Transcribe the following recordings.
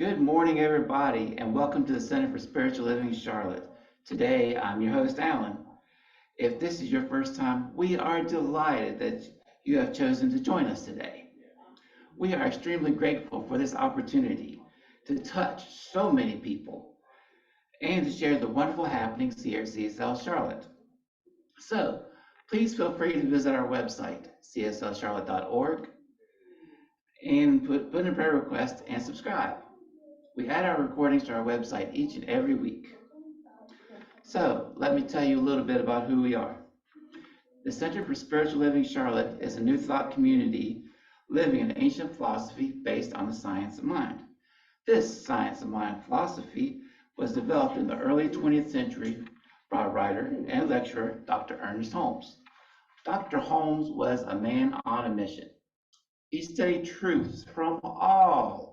Good morning, everybody, and welcome to the Center for Spiritual Living Charlotte. Today, I'm your host, Alan. If this is your first time, we are delighted that you have chosen to join us today. We are extremely grateful for this opportunity to touch so many people and to share the wonderful happenings here at CSL Charlotte. So, please feel free to visit our website, cslcharlotte.org, and put in a prayer request and subscribe. We add our recordings to our website each and every week. So let me tell you a little bit about who we are. The Center for Spiritual Living Charlotte is a new thought community living in ancient philosophy based on the science of mind. This science of mind philosophy was developed in the early 20th century by writer and lecturer Dr. Ernest Holmes. Dr. Holmes was a man on a mission. He studied truths from all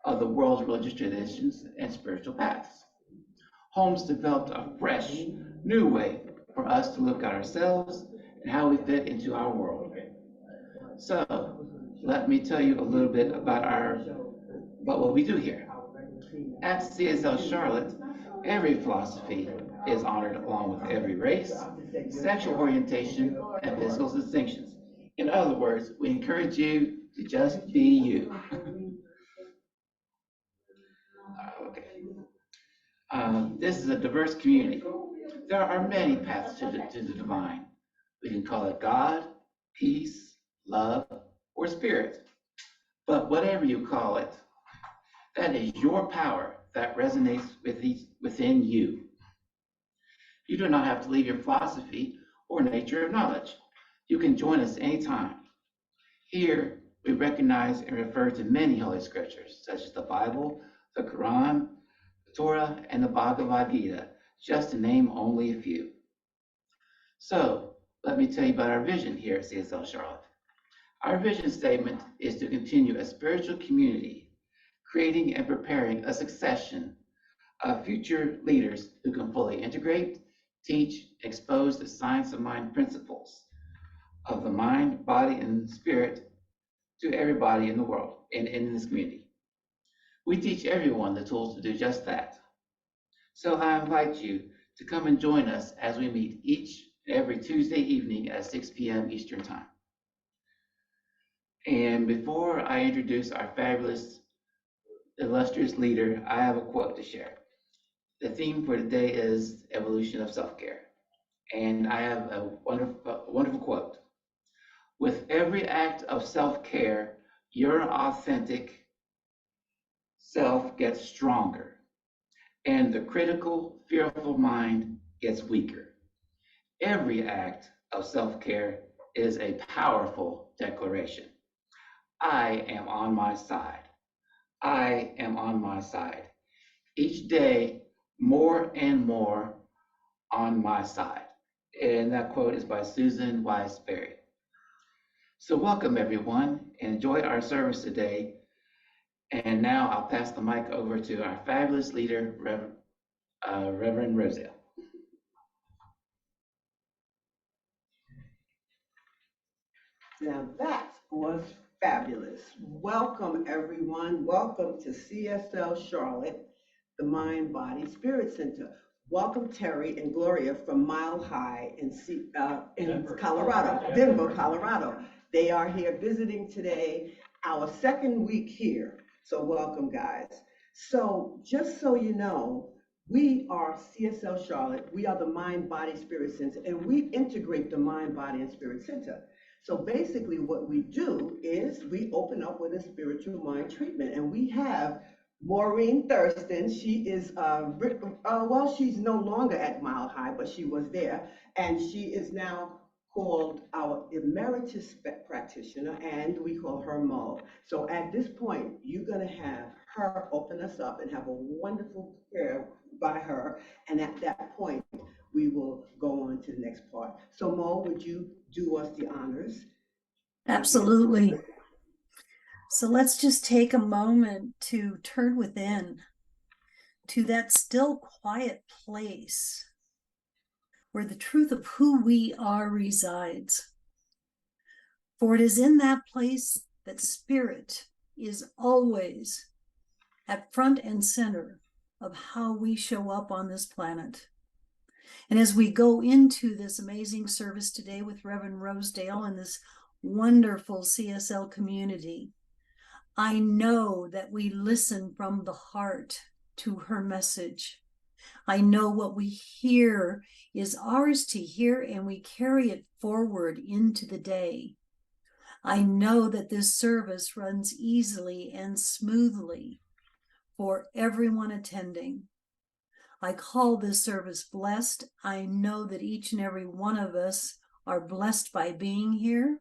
of the world's religious traditions and spiritual paths. Holmes developed a fresh, new way for us to look at ourselves and how we fit into our world. So, let me tell you a little bit about what we do here. At CSL Charlotte, every philosophy is honored along with every race, sexual orientation, and physical distinctions. In other words, we encourage you to just be you. Okay. This is a diverse community. There are many paths to the divine. We can call it God, peace, love, or spirit. But whatever you call it, that is your power that resonates within you. You do not have to leave your philosophy or nature of knowledge. You can join us anytime. Here, we recognize and refer to many holy scriptures, such as the Bible, the Quran, the Torah, and the Bhagavad Gita, just to name only a few. So, let me tell you about our vision here at CSL Charlotte. Our vision statement is to continue a spiritual community, creating and preparing a succession of future leaders who can fully integrate, teach, expose the science of mind principles of the mind, body, and spirit to everybody in the world and in this community. We teach everyone the tools to do just that. So I invite you to come and join us as we meet each and every Tuesday evening at 6 p.m. Eastern Time. And before I introduce our fabulous, illustrious leader, I have a quote to share. The theme for today is evolution of self-care. And I have a wonderful quote. With every act of self-care, your authentic self gets stronger, and the critical, fearful mind gets weaker. Every act of self-care is a powerful declaration. I am on my side. I am on my side. Each day, more and more on my side. And that quote is by Susan Wise Berry. So welcome everyone, and enjoy our service today. And now I'll pass the mic over to our fabulous leader, Reverend Rosedale. Now that was fabulous. Welcome everyone. Welcome to CSL Charlotte, the Mind Body Spirit Center. Welcome Terry and Gloria from Mile High in Colorado, Denver, Colorado. They are here visiting today, our second week here. So welcome guys. So just so you know, we are CSL Charlotte. We are the Mind Body Spirit Center, and we integrate the Mind Body and Spirit Center. So basically what we do is we open up with a spiritual mind treatment, and we have Maureen Thurston. She is, well, she's no longer at Mile High, but she was there, and she is now called our emeritus practitioner, and we call her Mo. So at this point, you're gonna have her open us up and have a wonderful prayer by her, and at that point, we will go on to the next part. So Mo, would you do us the honors? Absolutely. So let's just take a moment to turn within to that still quiet place where the truth of who we are resides. For it is in that place that spirit is always at front and center of how we show up on this planet. And as we go into this amazing service today with Reverend Rosedale and this wonderful CSL community, I know that we listen from the heart to her message. I know what we hear is ours to hear, and we carry it forward into the day. I know that this service runs easily and smoothly for everyone attending. I call this service blessed. I know that each and every one of us are blessed by being here.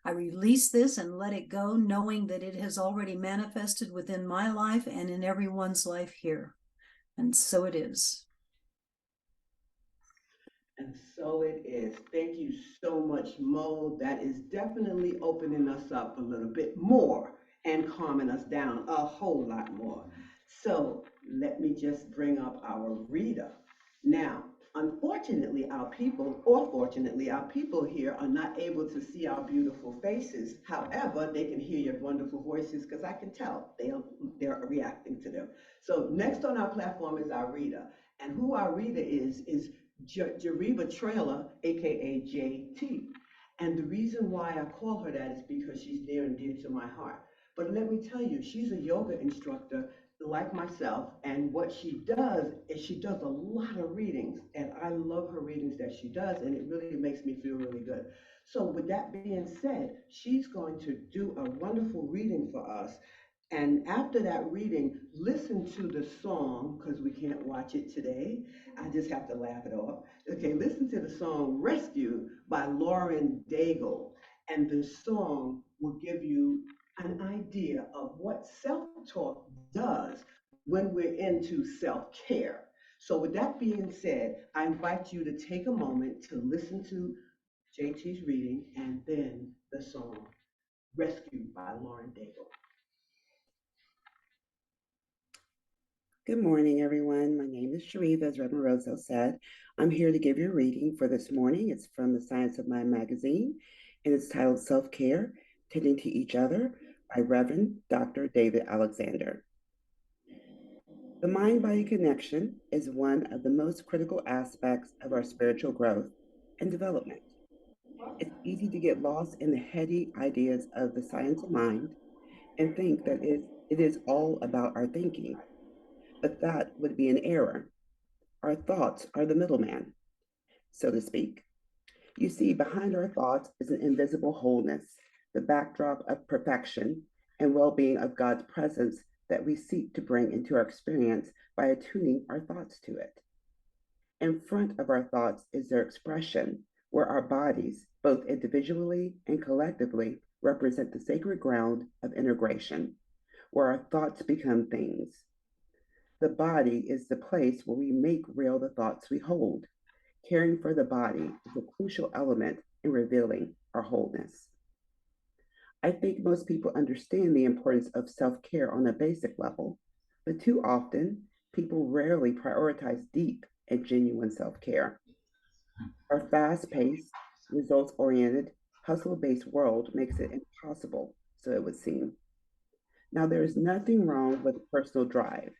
I release this and let it go, knowing that it has already manifested within my life and in everyone's life here. And so it is. And so it is. Thank you so much, Mo. That is definitely opening us up a little bit more and calming us down a whole lot more. So let me just bring up our reader. Now, unfortunately, our people, or fortunately, our people here are not able to see our beautiful faces. However, they can hear your wonderful voices because I can tell they're reacting to them. So next on our platform is our reader. And who our reader is Jariba Trailer, aka JT. And the reason why I call her that is because she's near and dear to my heart. But let me tell you, she's a yoga instructor like myself, and what she does is she does a lot of readings, and I love her readings that she does, and it really makes me feel really good. So, with that being said, she's going to do a wonderful reading for us. And after that reading, listen to the song because we can't watch it today. I just have to laugh it off. Okay, listen to the song Rescue by Lauren Daigle. And the song will give you an idea of what self talk does when we're into self care. So, with that being said, I invite you to take a moment to listen to JT's reading and then the song Rescue by Lauren Daigle. Good morning, everyone. My name is Sharif, as Reverend Roselle said. I'm here to give you a reading for this morning. It's from the Science of Mind magazine, and it's titled Self-Care, Tending to Each Other by Reverend Dr. David Alexander. The mind-body connection is one of the most critical aspects of our spiritual growth and development. It's easy to get lost in the heady ideas of the science of mind and think that it is all about our thinking. But that would be an error. Our thoughts are the middleman, so to speak. You see, behind our thoughts is an invisible wholeness, the backdrop of perfection and well being of God's presence that we seek to bring into our experience by attuning our thoughts to it. In front of our thoughts is their expression, where our bodies, both individually and collectively, represent the sacred ground of integration, where our thoughts become things. The body is the place where we make real the thoughts we hold. Caring for the body is a crucial element in revealing our wholeness. I think most people understand the importance of self care on a basic level, but too often, people rarely prioritize deep and genuine self care. Our fast paced, results oriented, hustle based world makes it impossible, so it would seem. Now, there is nothing wrong with personal drive,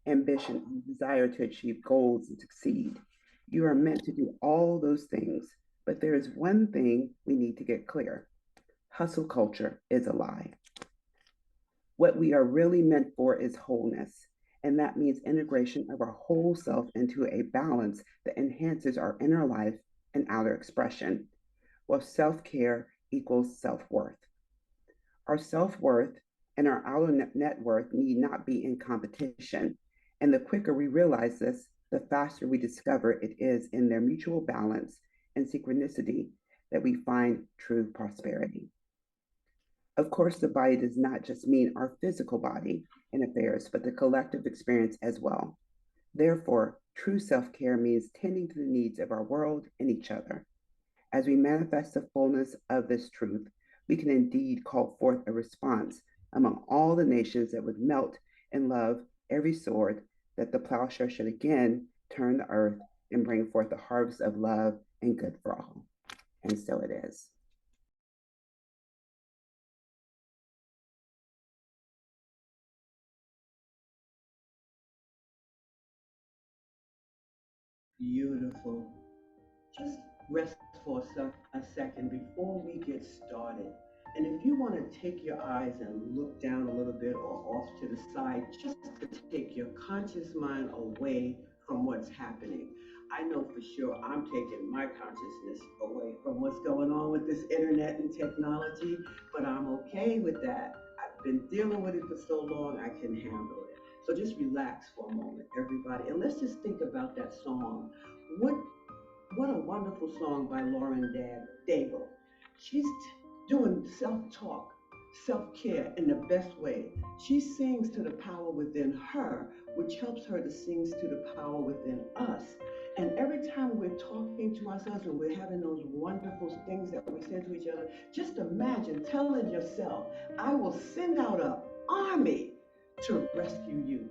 ambition, and desire to achieve goals and succeed. You are meant to do all those things, but there is one thing we need to get clear: hustle culture is a lie. What we are really meant for is wholeness, and that means integration of our whole self into a balance that enhances our inner life and outer expression, while self care equals self worth. Our self worth and our outer net worth need not be in competition. And the quicker we realize this, the faster we discover it is in their mutual balance and synchronicity that we find true prosperity. Of course, the body does not just mean our physical body and affairs, but the collective experience as well. Therefore, true self care means tending to the needs of our world and each other. As we manifest the fullness of this truth, we can indeed call forth a response among all the nations that would melt in love every sword, that the plowshare should again turn the earth and bring forth a harvest of love and good for all. And so it is. Beautiful. Just rest for a second before we get started. And if you want to take your eyes and look down a little bit or off to the side, just to take your conscious mind away from what's happening. I know for sure I'm taking my consciousness away from what's going on with this internet and technology, but I'm okay with that. I've been dealing with it for so long, I can handle it. So just relax for a moment, everybody, and let's just think about that song. What what a wonderful song by Lauren Daigle. She's doing self-talk, self-care in the best way. She sings to the power within her, which helps her to sing to the power within us. And every time we're talking to ourselves and we're having those wonderful things that we say to each other, just imagine telling yourself, I will send out an army to rescue you.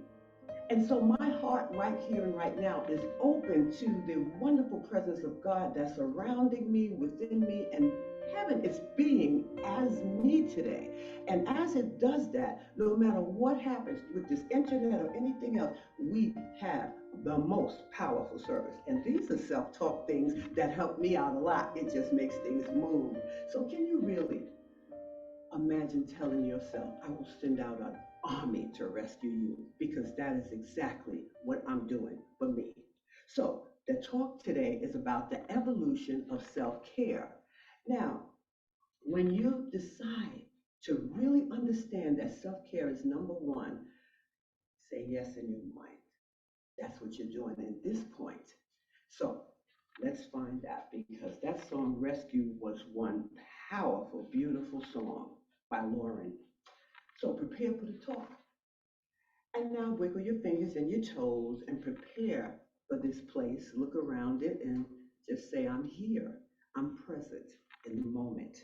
And so my heart right here and right now is open to the wonderful presence of God that's surrounding me, within me, and heaven is being as me today. And as it does that, no matter what happens with this internet or anything else, we have the most powerful service. And these are self-talk things that help me out a lot. It just makes things move. So can you really imagine telling yourself, I will send out an army to rescue you, because that is exactly what I'm doing for me. So, the talk today is about the evolution of self care. Now, when you decide to really understand that self care is number one, say yes in your mind. That's what you're doing at this point. So, let's find out, because that song Rescue was one powerful, beautiful song by Lauren. So prepare for the talk. And now wiggle your fingers and your toes and prepare for this place. Look around it and just say, I'm here. I'm present in the moment.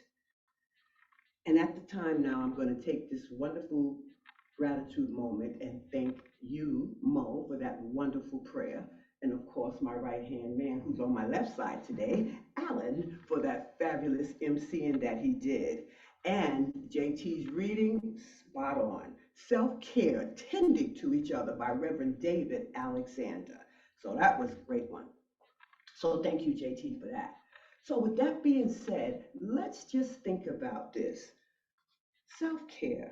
And at the time now, I'm going to take this wonderful gratitude moment and thank you, Mo, for that wonderful prayer. And of course, my right hand man who's on my left side today, Alan, for that fabulous emceeing that he did. And JT's reading, spot on. Self care, tending to each other by Reverend David Alexander. So that was a great one. So thank you, JT, for that. So, with that being said, let's just think about this. Self care.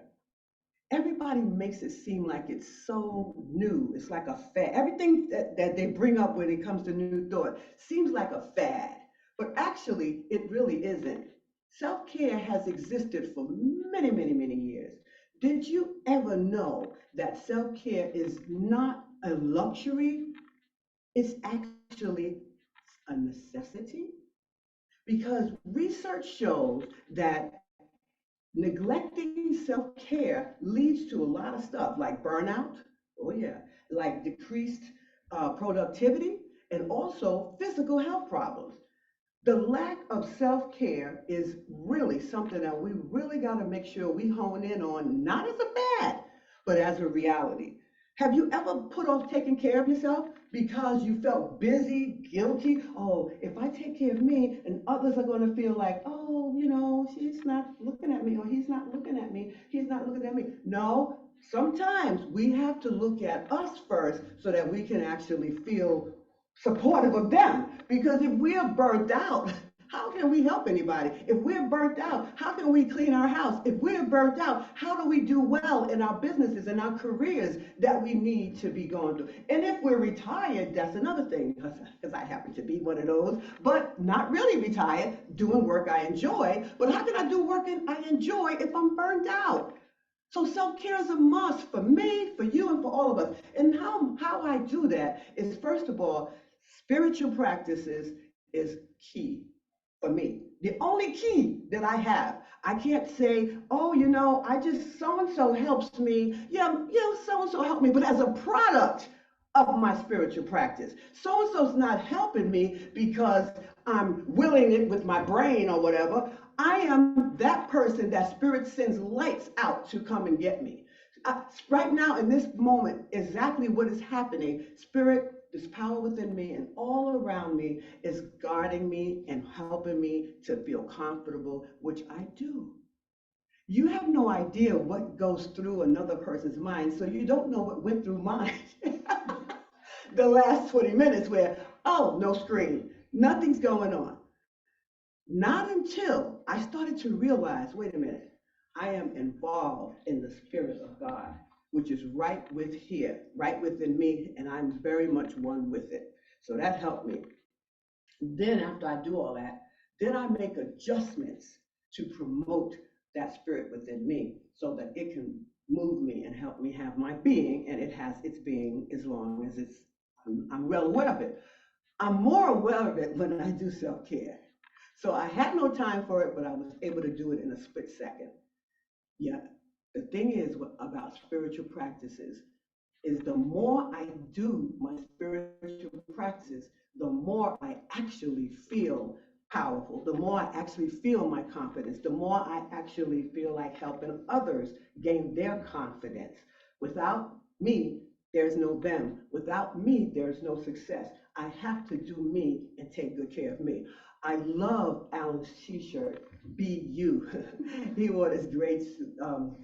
Everybody makes it seem like it's so new. It's like a fad. Everything that they bring up when it comes to new thought seems like a fad, but actually, it really isn't. Self care has existed for many, many, many years. Did you ever know that self care is not a luxury? It's actually a necessity? Because research shows that neglecting self care leads to a lot of stuff like burnout, oh yeah, like decreased productivity, and also physical health problems. The lack of self care is really something that we really got to make sure we hone in on, not as a fad, but as a reality. Have you ever put off taking care of yourself because you felt busy, guilty? Oh, if I take care of me, and others are going to feel like, oh, she's not looking at me, or he's not looking at me, he's not looking at me. No, sometimes we have to look at us first so that we can actually feel supportive of them. Because if we're burnt out, how can we help anybody? If we're burnt out, how can we clean our house? If we're burnt out, how do we do well in our businesses and our careers that we need to be going through? And if we're retired, that's another thing, because I happen to be one of those, but not really retired, doing work I enjoy. But how can I do work I enjoy if I'm burnt out? So self-care is a must for me, for you, and for all of us. And how I do that is, first of all, spiritual practices is key for me. The only key that I have. I can't say, oh, I just so-and-so helps me. Yeah, so-and-so helped me, but as a product of my spiritual practice. So-and-so's not helping me because I'm willing it with my brain or whatever. I am that person that spirit sends lights out to come and get me. Right now, in this moment, exactly what is happening, spirit, this power within me and all around me is guarding me and helping me to feel comfortable, which I do. You have no idea what goes through another person's mind, so you don't know what went through mine the last 20 minutes, where Oh, no screen. Nothing's going on. Not until I started to realize, wait a minute, I am involved in the Spirit of God, which is right within me, and I'm very much one with it. So that helped me. Then after I do all that, then I make adjustments to promote that spirit within me so that it can move me and help me have my being, and it has its being as long as I'm well aware of it. I'm more aware of it when I do self-care. So I had no time for it, but I was able to do it in a split second. Yeah. The thing is about spiritual practices is the more I do my spiritual practices, the more I actually feel powerful, the more I actually feel my confidence, the more I actually feel like helping others gain their confidence. Without me, there's no them. Without me, there's no success. I have to do me and take good care of me. I love Alan's t-shirt, Be You. He wore this um,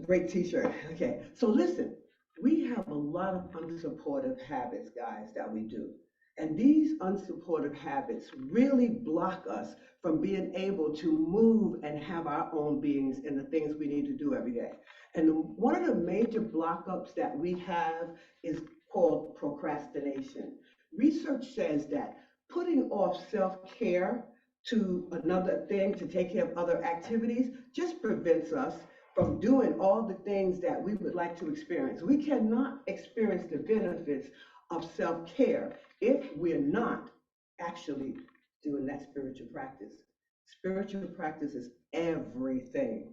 great t-shirt. Okay, so listen, we have a lot of unsupportive habits, guys, that we do. And these unsupportive habits really block us from being able to move and have our own beings in the things we need to do every day. And one of the major block-ups that we have is called procrastination. Research says that putting off self-care to another thing to take care of other activities just prevents us from doing all the things that we would like to experience. We cannot experience the benefits of self-care if we're not actually doing that spiritual practice. Spiritual practice is everything.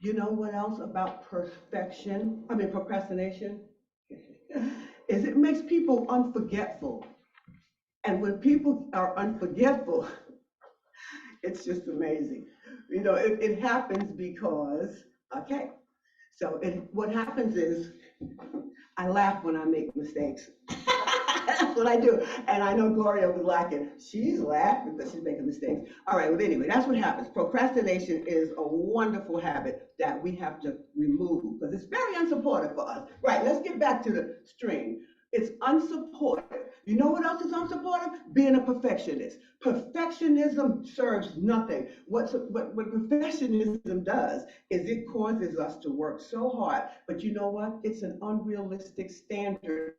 You know what else about procrastination? Is it makes people unforgetful. And when people are unforgetful, it's just amazing. It happens because, okay, so what happens is I laugh when I make mistakes. That's what I do. And I know Gloria was laughing. She's laughing because she's making mistakes. All right, well, anyway, that's what happens. Procrastination is a wonderful habit that we have to remove because it's very unsupportive for us. Right, let's get back to the string. It's unsupportive. You know what else is unsupportive? Being a perfectionist. Perfectionism serves nothing. What perfectionism does is it causes us to work so hard, but you know what? It's an unrealistic standard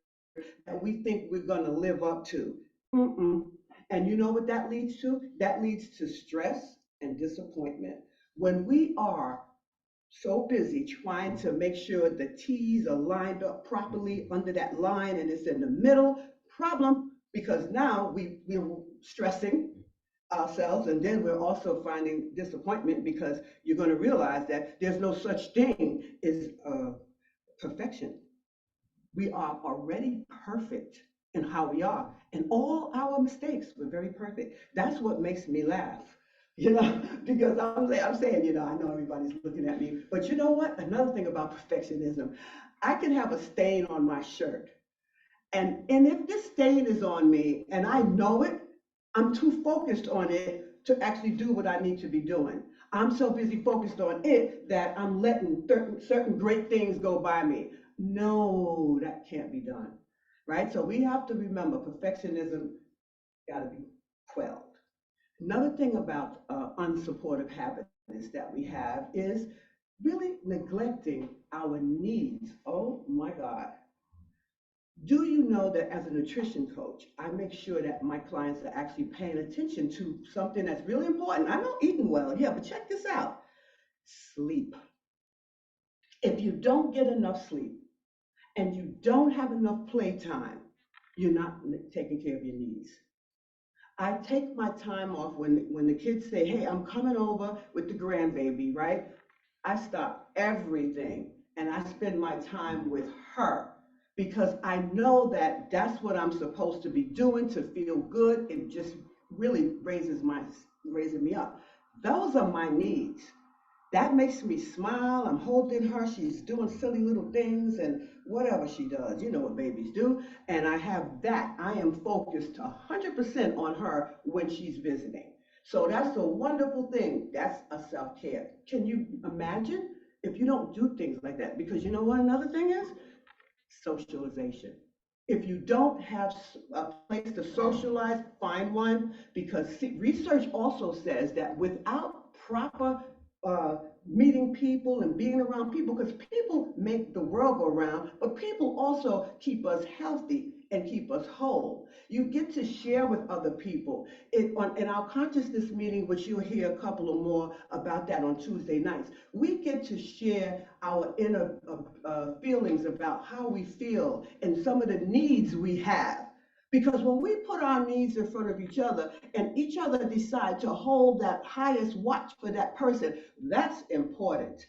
that we think we're going to live up to. Mm-mm. And you know what that leads to? That leads to stress and disappointment. When we are so busy trying to make sure the T's are lined up properly under that line and it's in the middle, problem, because now we're stressing ourselves, and then we're also finding disappointment because you're going to realize that there's no such thing as perfection. We are already perfect in how we are, and all our mistakes were very perfect. That's what makes me laugh, because I'm saying, I know everybody's looking at me, but you know what? Another thing about perfectionism, I can have a stain on my shirt, and if this stain is on me and I know it, I'm too focused on it to actually do what I need to be doing. I'm so busy focused on it that I'm letting certain great things go by me. No, that can't be done, right? So we have to remember perfectionism got to be quelled. Another thing about unsupportive habits that we have is really neglecting our needs. Oh my God. Do you know that as a nutrition coach, I make sure that my clients are actually paying attention to something that's really important? I know eating well, yeah, but check this out. Sleep. If you don't get enough sleep and you don't have enough playtime, you're not taking care of your needs. I take my time off when the kids say, hey, I'm coming over with the grandbaby, right? I stop everything and I spend my time with her because I know that that's what I'm supposed to be doing to feel good. It just really raising me up. Those are my needs. That makes me smile. I'm holding her. She's doing silly little things and whatever she does. You know what babies do. And I have that. I am focused 100% on her when she's visiting. So that's a wonderful thing. That's a self-care. Can you imagine if you don't do things like that? Because you know what another thing is? Socialization. If you don't have a place to socialize, find one, because research also says that without proper uh, meeting people and being around people, because people make the world go round, but people also keep us healthy and keep us whole. You get to share with other people. In our consciousness meeting, which you'll hear a couple or more about that on Tuesday nights, we get to share our inner feelings about how we feel and some of the needs we have. Because when we put our needs in front of each other and each other decide to hold that highest watch for that person, that's important.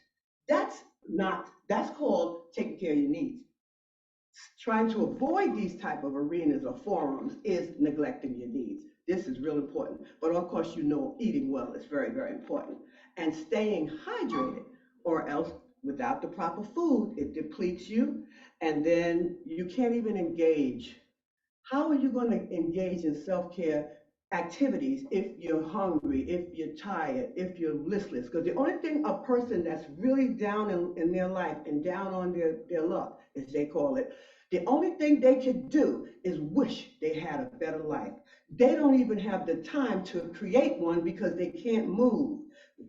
That's not, that's called taking care of your needs. Trying to avoid these type of arenas or forums is neglecting your needs. This is real important. But of course, you know, eating well is very, very important. And staying hydrated, or else without the proper food, it depletes you, and then you can't even engage. How are you going to engage in self-care activities if you're hungry, if you're tired, if you're listless? Because the only thing a person that's really down in their life and down on their luck, as they call it, the only thing they could do is wish they had a better life. They don't even have the time to create one because they can't move.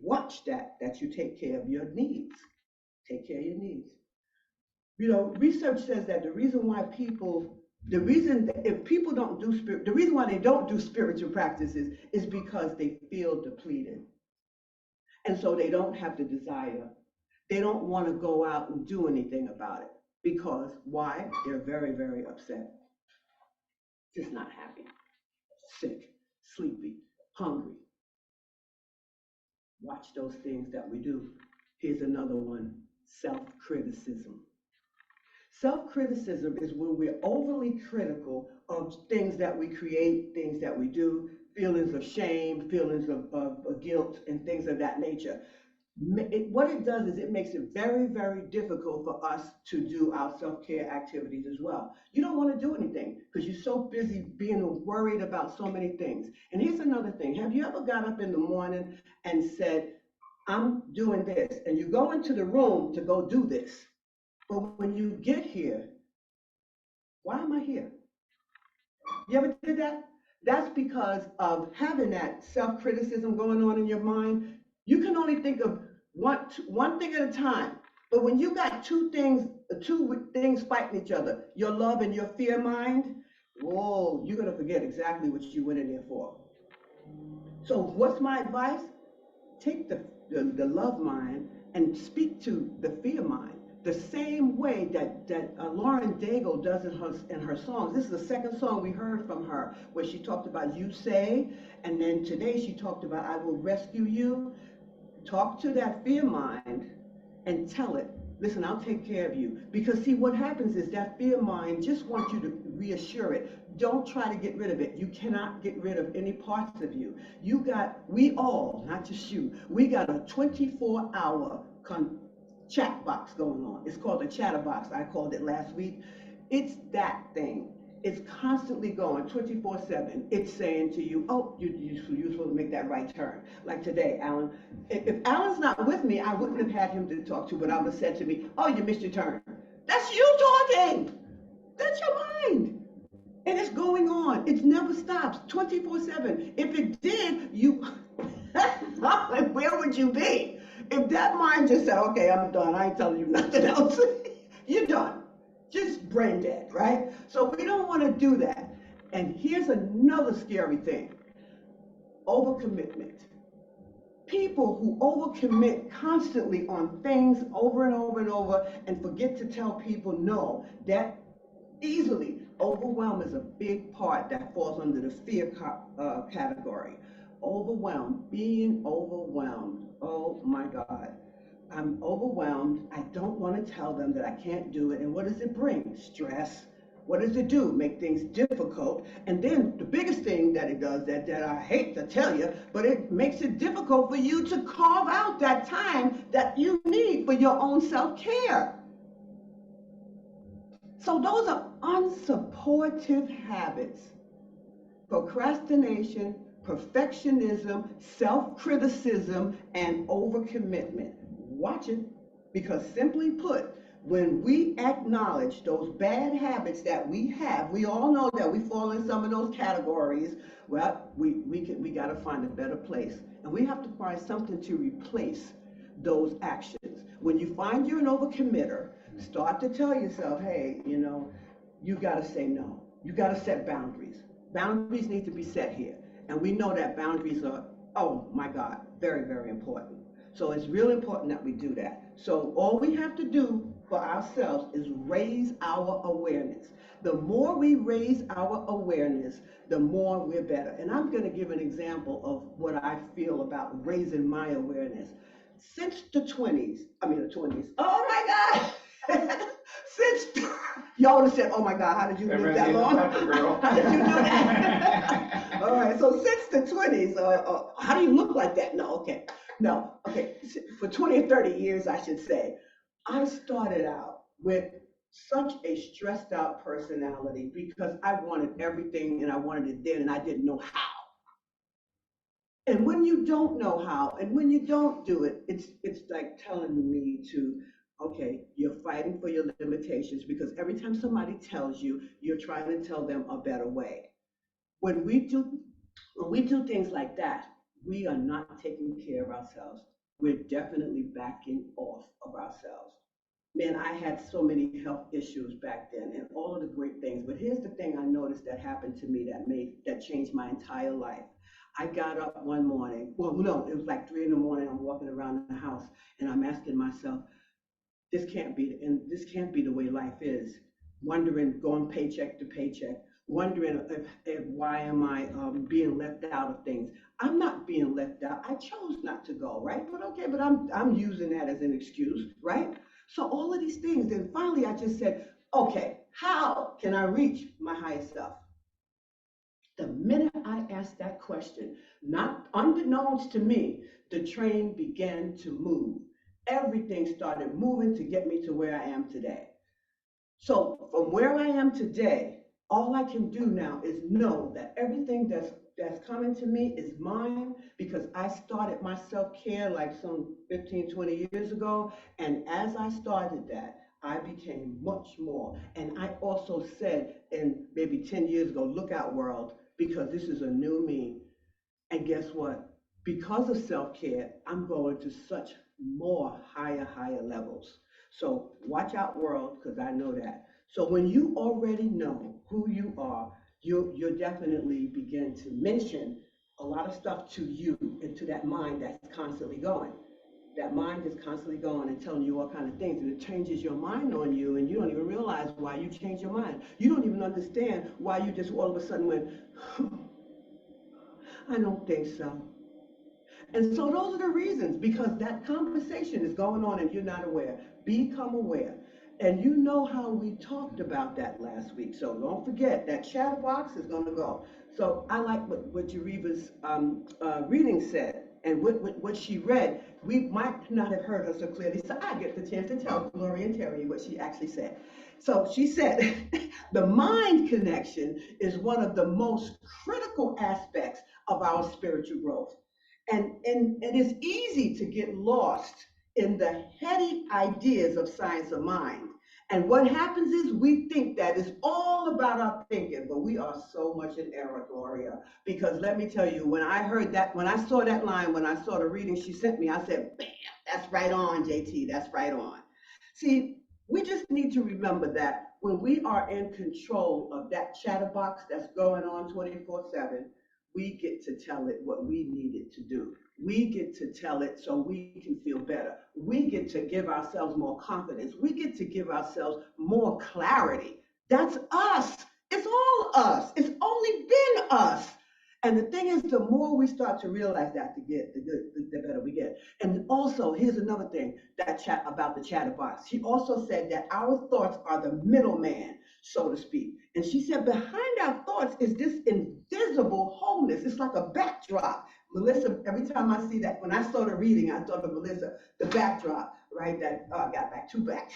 Watch that you take care of your needs. Take care of your needs. You know, research says that the reason why people, the reason that if people don't do spirit, the reason why they don't do spiritual practices is because they feel depleted. And so they don't have the desire. They don't want to go out and do anything about it. Because why? They're very, very upset. Just not happy, sick, sleepy, hungry. Watch those things that we do. Here's another one, self-criticism. Self-criticism is when we're overly critical of things that we create, things that we do, feelings of shame, feelings of guilt, and things of that nature. What it does is it makes it very, very difficult for us to do our self-care activities as well. You don't want to do anything because you're so busy being worried about so many things. And here's another thing. Have you ever got up in the morning and said, I'm doing this, and you go into the room to go do this, but when you get here, why am I here? You ever did that? That's because of having that self-criticism going on in your mind. You can only think of one thing at a time. But when you got two things fighting each other, your love and your fear mind, whoa, you're gonna forget exactly what you went in there for. So what's my advice? Take the love mind and speak to the fear mind. The same way that Lauren Daigle does in her songs. This is the second song we heard from her where she talked about you say, and then today she talked about I will rescue you. Talk to that fear mind and tell it, listen, I'll take care of you. Because see, what happens is that fear mind just wants you to reassure it. Don't try to get rid of it. You cannot get rid of any parts of you. We all, not just you, we got a 24-hour chat box going on. It's called a chatter box. I called it last week. It's that thing. It's constantly going 24/7. It's saying to you, oh, you're supposed to make that right turn. Like today, Alan. If Alan's not with me, I wouldn't have had him to talk to, but I would have said to me, oh, you missed your turn. That's you talking. That's your mind. And it's going on. It never stops, 24/7. If it did, where would you be? If that mind just said, okay, I'm done, I ain't telling you nothing else, you're done. Just brain dead, right? So we don't want to do that. And here's another scary thing, overcommitment. People who overcommit constantly on things over and over and over and forget to tell people no, that easily overwhelm is a big part that falls under the fear category. Overwhelmed, being overwhelmed. Oh my God. I'm overwhelmed. I don't want to tell them that I can't do it. And what does it bring? Stress. What does it do? Make things difficult. And then the biggest thing that it does that I hate to tell you, but it makes it difficult for you to carve out that time that you need for your own self-care. So those are unsupportive habits. Procrastination, perfectionism, self-criticism, and overcommitment. Watch it, because simply put, When we acknowledge those bad habits that we have, we all know that we fall in some of those categories. Well, we got to find a better place, and we have to find something to replace those actions. When you find you're an overcommitter, start to tell yourself, hey, you got to say no. You got to set boundaries. Boundaries need to be set here, and we know that boundaries are, oh my God, very, very important. So it's really important that we do that. So all we have to do for ourselves is raise our awareness. The more we raise our awareness, the more we're better. And I'm going to give an example of what I feel about raising my awareness. Since the 20s, oh my God! Since, y'all would have said, oh my God, how did you live that long? How did you do that? All right, so since the 20s, how do you look like that? No, okay. No, okay, for 20 or 30 years, I should say, I started out with such a stressed out personality because I wanted everything and I wanted it then and I didn't know how. And when you don't know how and when you don't do it, it's like telling me to, okay, you're fighting for your limitations because every time somebody tells you, you're trying to tell them a better way. When we do when we do things like that, we are not taking care of ourselves. We're definitely backing off of ourselves. Man, I had so many health issues back then and all of the great things. But here's the thing I noticed that happened to me that changed my entire life. I got up one morning. Well, no, it was like 3 in the morning. I'm walking around the house and I'm asking myself, this can't be the way life is. Wondering, going paycheck to paycheck, wondering if why am I being left out of things. I'm not being left out. I chose not to go, right? But okay, but I'm using that as an excuse, right? So all of these things, and finally I just said, okay, how can I reach my highest self? The minute I asked that question, not unbeknownst to me, the train began to move. Everything started moving to get me to where I am today. So from where I am today, all I can do now is know that everything that's coming to me is mine because I started my self-care like some 15, 20 years ago. And as I started that, I became much more. And I also said, and maybe 10 years ago, look out world, because this is a new me. And guess what? Because of self-care, I'm going to such more higher levels. So watch out, world, because I know that. So when you already know who you are, you'll definitely begin to mention a lot of stuff to you and to that mind that's constantly going. That mind is constantly going and telling you all kind of things, and it changes your mind on you, and you don't even realize why you change your mind. You don't even understand why you just all of a sudden went, I don't think so. And so those are the reasons, because that conversation is going on and you're not aware. Become aware. And you know how we talked about that last week. So don't forget that chat box is going to go. So I like what Jareva's reading said and what she read. We might not have heard her so clearly. So I get the chance to tell Gloria and Terry what she actually said. So she said, the mind connection is one of the most critical aspects of our spiritual growth. And it is easy to get lost in the heady ideas of science of mind. And what happens is we think that it's all about our thinking, but we are so much in error, Gloria. Because let me tell you, when I heard that, when I saw that line, when I saw the reading she sent me, I said, bam, that's right on, JT, that's right on. See, we just need to remember that when we are in control of that chatterbox that's going on 24/7, we get to tell it what we need it to do. We get to tell it so we can feel better. We get to give ourselves more confidence. We get to give ourselves more clarity. That's us. It's all us. It's only been us. And the thing is, the more we start to realize that, the better we get. And also, here's another thing that chat about the chatterbox. She also said that our thoughts are the middleman, so to speak. And she said behind our thoughts is this invisible wholeness. It's like a backdrop. Melissa, every time I see that, when I started reading, I thought of Melissa, the backdrop, right? That I got back two back,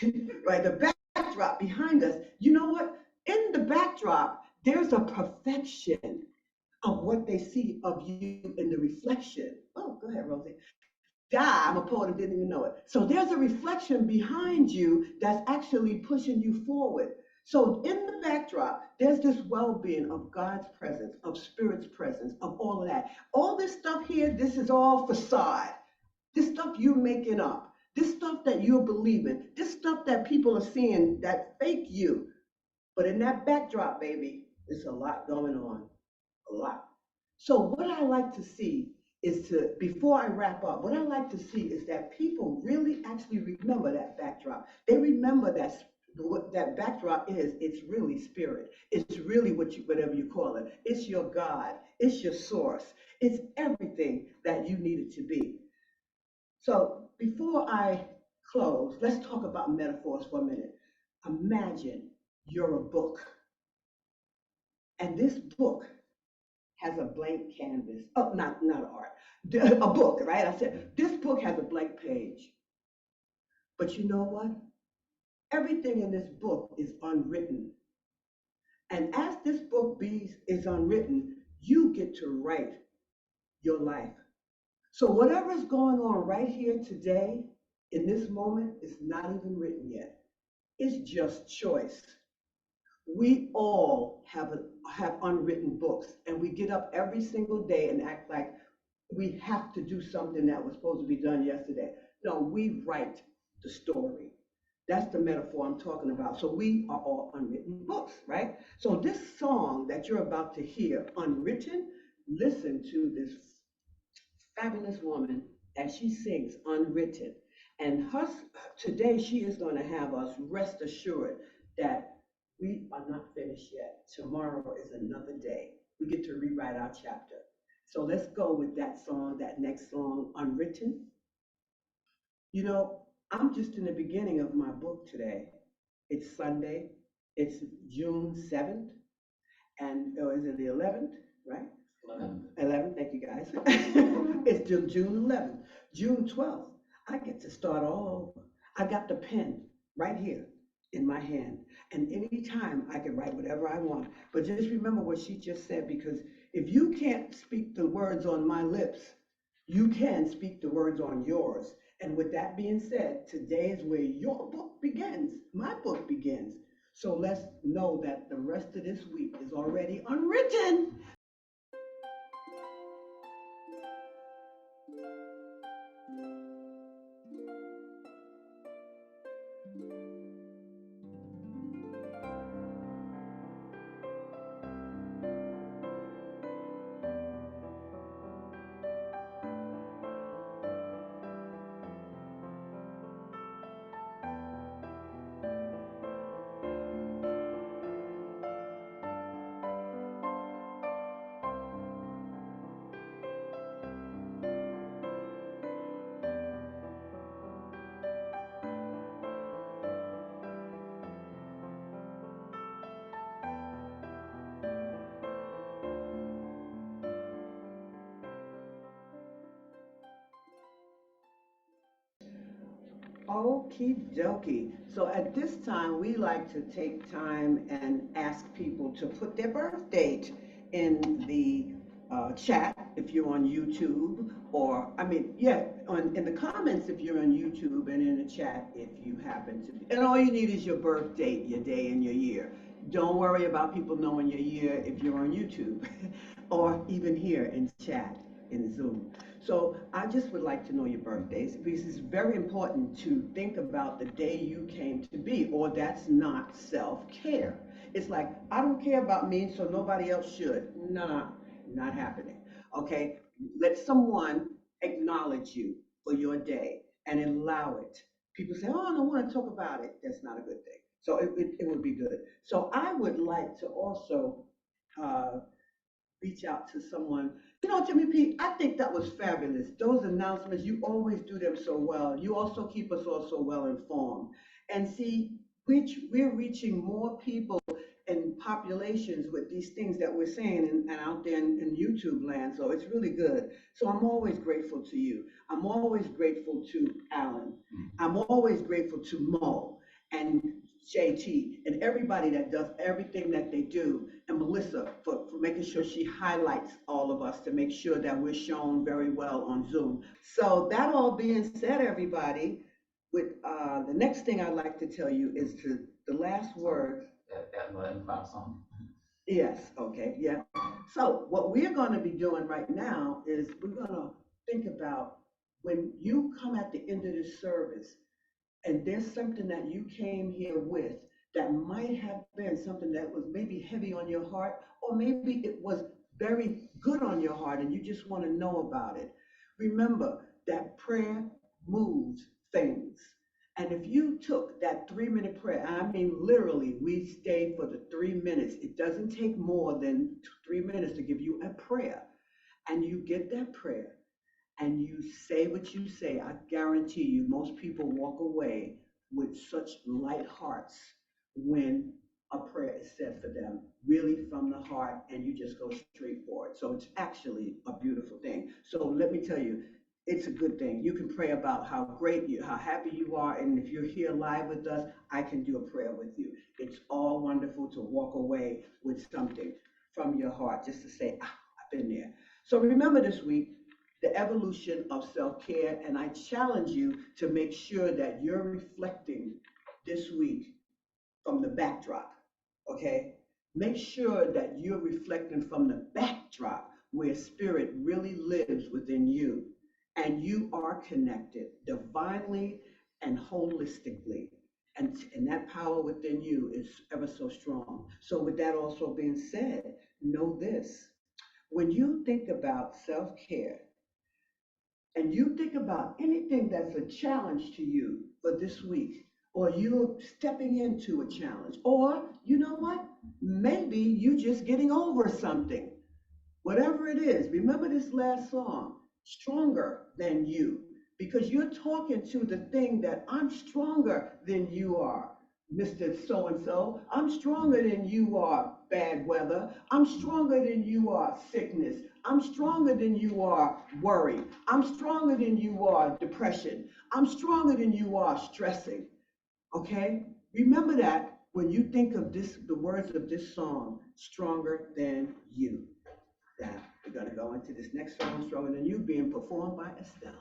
right? The backdrop behind us. You know what? In the backdrop, there's a perfection of what they see of you in the reflection. Oh, go ahead, Rosie. Die. I'm a poet and didn't even know it. So there's a reflection behind you that's actually pushing you forward. So in the backdrop, there's this well-being of God's presence, of Spirit's presence, of all of that. All this stuff here, this is all facade. This stuff you're making up. This stuff that you're believing. This stuff that people are seeing that fake you. But in that backdrop, baby, there's a lot going on. A lot. So what I like to see is to, before I wrap up, what I like to see is that people really actually remember that backdrop. They remember that what that backdrop is. It's really spirit. It's really what you, whatever you call it. It's your God. It's your source. It's everything that you need it to be. So before I close, let's talk about metaphors for a minute. Imagine you're a book, and this book has a blank canvas. Oh, not art, a book, right? I said this book has a blank page. But you know what? Everything in this book is unwritten. And as this book is unwritten, you get to write your life. So whatever's going on right here today, in this moment, is not even written yet. It's just choice. We all have unwritten books, and we get up every single day and act like we have to do something that was supposed to be done yesterday. No, we write the story. That's the metaphor I'm talking about. So we are all unwritten books, right? So this song that you're about to hear, Unwritten, listen to this fabulous woman as she sings Unwritten. And her, today she is going to have us rest assured that we are not finished yet. Tomorrow is another day. We get to rewrite our chapter. So let's go with that song, that next song, Unwritten. You know, I'm just in the beginning of my book today. It's Sunday. It's June 7th. And, oh, is it the 11th, right? 11th, thank you guys. It's June 11th. June 12th, I get to start all over. I got the pen right here in my hand. And anytime I can write whatever I want. But just remember what she just said, because if you can't speak the words on my lips, you can speak the words on yours. And with that being said, today is where your book begins, my book begins. So let's know that the rest of this week is already unwritten. Okie dokie. So at this time, we like to take time and ask people to put their birth date in the chat if you're on YouTube, or I mean, yeah, in the comments if you're on YouTube, and in the chat if you happen to be. And all you need is your birth date, your day, and your year. Don't worry about people knowing your year if you're on YouTube or even here in chat in Zoom. So I just would like to know your birthdays, because it's very important to think about the day you came to be, or that's not self-care. It's like, I don't care about me, so nobody else should. No, not happening. Okay, let someone acknowledge you for your day and allow it. People say, oh, I don't want to talk about it. That's not a good thing. So it would be good. So I would like to also uh, reach out to someone. You know, Jimmy P, I think that was fabulous. Those announcements, you always do them so well. You also keep us all so well informed. And see, we're reaching more people and populations with these things that we're saying and out there in YouTube land. So it's really good. So I'm always grateful to you. I'm always grateful to Alan. I'm always grateful to Mo. And JT, and everybody that does everything that they do, and Melissa for making sure she highlights all of us to make sure that we're shown very well on Zoom. So that all being said, everybody, with the next thing I'd like to tell you is the last word. That final song. Yes, okay, yeah. So what we're going to be doing right now is we're going to think about when you come at the end of this service and there's something that you came here with that might have been something that was maybe heavy on your heart, or maybe it was very good on your heart and you just want to know about it. Remember that prayer moves things. And if you took that 3 minute prayer, I mean, literally, we stay for the 3 minutes. It doesn't take more than 3 minutes to give you a prayer. And you get that prayer and you say what you say, I guarantee you, most people walk away with such light hearts when a prayer is said for them, really from the heart, and you just go straight for it. So it's actually a beautiful thing. So let me tell you, it's a good thing. You can pray about how great you, how happy you are, and if you're here live with us, I can do a prayer with you. It's all wonderful to walk away with something from your heart, just to say, I've been there. So remember this week, the evolution of self-care, and I challenge you to make sure that you're reflecting this week from the backdrop, okay? Make sure that you're reflecting from the backdrop where spirit really lives within you and you are connected divinely and holistically. And that power within you is ever so strong. So with that also being said, know this. When you think about self-care, and you think about anything that's a challenge to you for this week, or you're stepping into a challenge, or you know what? Maybe you just getting over something. Whatever it is, remember this last song, Stronger Than You, because you're talking to the thing that I'm stronger than you are, Mr. So and so. I'm stronger than you are, bad weather. I'm stronger than you are, sickness. I'm stronger than you are, worry. I'm stronger than you are, depression. I'm stronger than you are, stressing. Okay? Remember that when you think of this, the words of this song, Stronger Than You. Now, we're going to go into this next song, Stronger Than You, being performed by Estelle.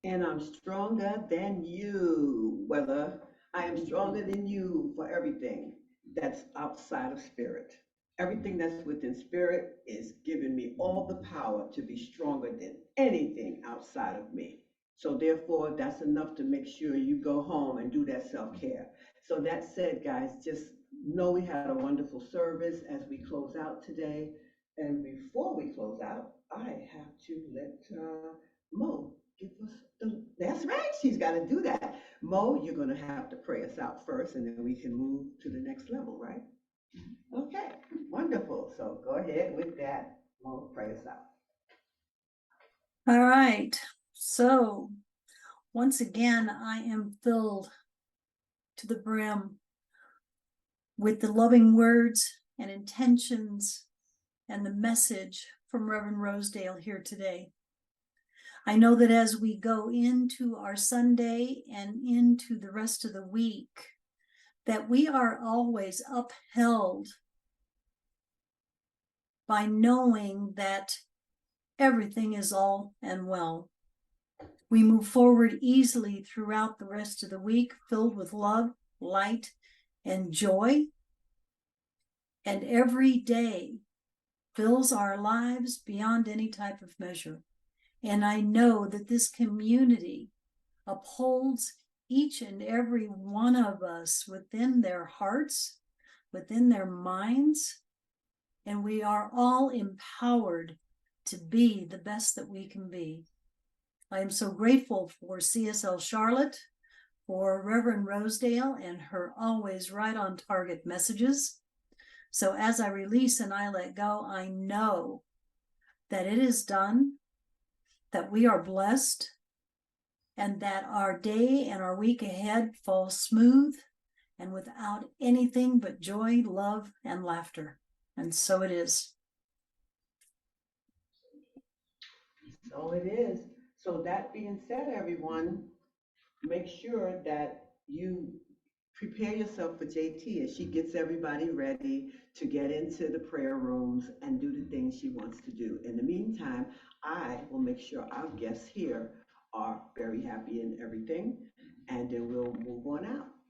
And I'm stronger than you, whether I am stronger than you for everything that's outside of spirit. Everything that's within spirit is giving me all the power to be stronger than anything outside of me. So therefore, that's enough to make sure you go home and do that self-care. So that said, guys, just know we had a wonderful service as we close out today. And before we close out, I have to let Mo give us that's right, she's got to do that. Mo, you're going to have to pray us out first, and then we can move to the next level, right? Okay, wonderful. So go ahead with that. Mo, pray us out. All right. So once again, I am filled to the brim with the loving words and intentions and the message from Reverend Rosedale here today. I know that as we go into our Sunday and into the rest of the week, that we are always upheld by knowing that everything is all and well. We move forward easily throughout the rest of the week, filled with love, light, and joy. And every day fills our lives beyond any type of measure. And I know that this community upholds each and every one of us within their hearts, within their minds, and we are all empowered to be the best that we can be. I am so grateful for CSL Charlotte, for Reverend Rosedale and her always right on target messages. So as I release and I let go, I know that it is done, that we are blessed, and that our day and our week ahead falls smooth and without anything but joy, love, and laughter. And so it is. So it is. So that being said, everyone, make sure that you prepare yourself for JT as she gets everybody ready to get into the prayer rooms and do the things she wants to do. In the meantime, I will make sure our guests here are very happy and everything, and then we'll move on out.